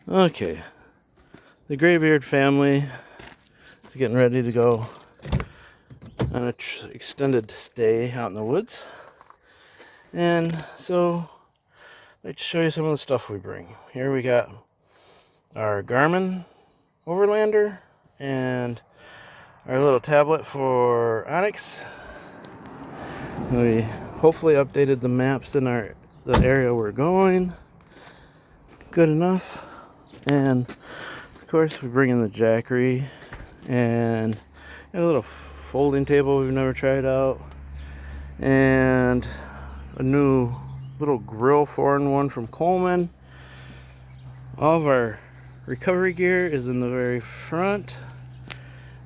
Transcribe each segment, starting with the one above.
Okay, the graybeard family is getting ready to go on an extended stay out in the woods. And so I'd like to show you some of the stuff we bring. Here we got our Garmin Overlander and our little tablet for Onyx. We hopefully updated the maps in the area we're going good enough. And of course we bring in the Jackery and a little folding table we've never tried out, and a new little grill 4-in-1 from Coleman. All of our recovery gear is in the very front,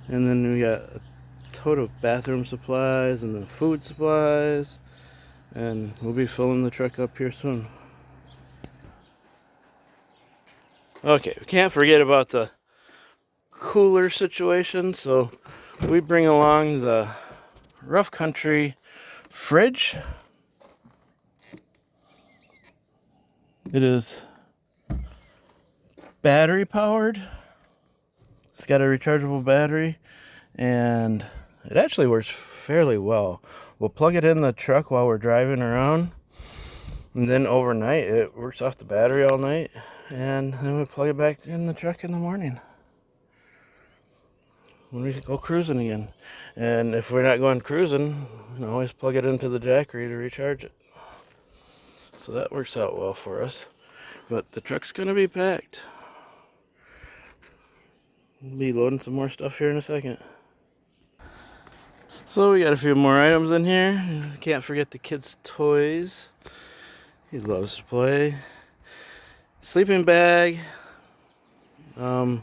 and then we got a tote of bathroom supplies and then food supplies, and we'll be filling the truck up here soon. Okay, we can't forget about the cooler situation, so we bring along the Rough Country fridge. It is battery powered. It's got a rechargeable battery, and it actually works fairly well. We'll plug it in the truck while we're driving around, and then overnight it works off the battery all night, and then we plug it back in the truck in the morning when we go cruising again. And if we're not going cruising, we can always plug it into the Jackery to recharge it. So that works out well for us. But the truck's gonna be packed. We'll be loading some more stuff here in a second. So we got a few more items in here. Can't forget the kid's toys. He loves to play. Sleeping bag. Blow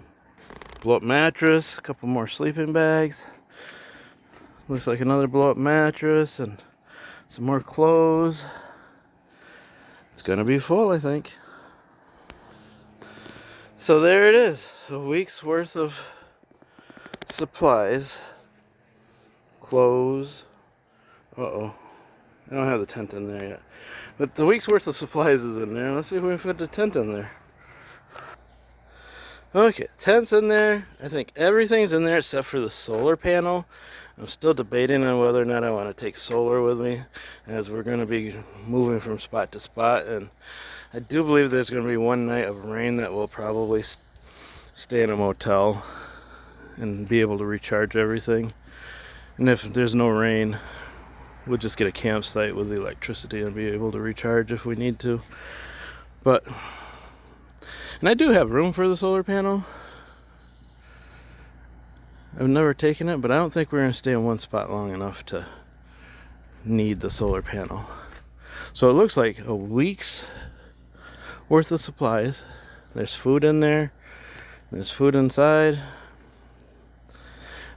up mattress. A couple more sleeping bags. Looks like another blow up mattress and some more clothes. It's gonna be full, I think. So there it is. A week's worth of supplies. Clothes. Uh-oh. I don't have the tent in there yet. But the week's worth of supplies is in there. Let's see if we can fit the tent in there. Okay, tent's in there. I think everything's in there except for the solar panel. I'm still debating on whether or not I want to take solar with me, as we're going to be moving from spot to spot. And I do believe there's going to be one night of rain that we'll probably stay in a motel and be able to recharge everything. And if there's no rain, we'll just get a campsite with the electricity and be able to recharge if we need to. And I do have room for the solar panel. I've never taken it, but I don't think we're going to stay in one spot long enough to need the solar panel. So it looks like a week's worth of supplies. There's food in there. There's food inside.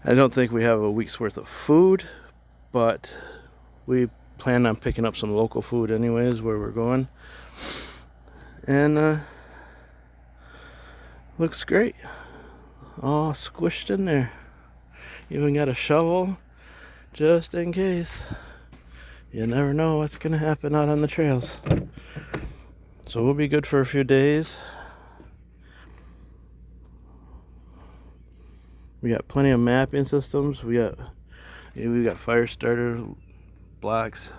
I don't think we have a week's worth of food, but we plan on picking up some local food anyways where we're going. And looks great. All squished in there. Even got a shovel just in case. You never know what's gonna happen out on the trails. So we'll be good for a few days. We got plenty of mapping systems. We got fire starter blocks.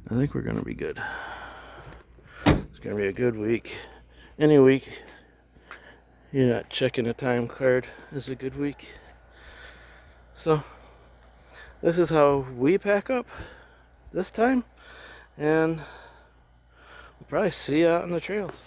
I think we're gonna be good. It's gonna be a good week. Any week you're not checking a time card is a good week. So this is how we pack up this time, and we'll probably see you out on the trails.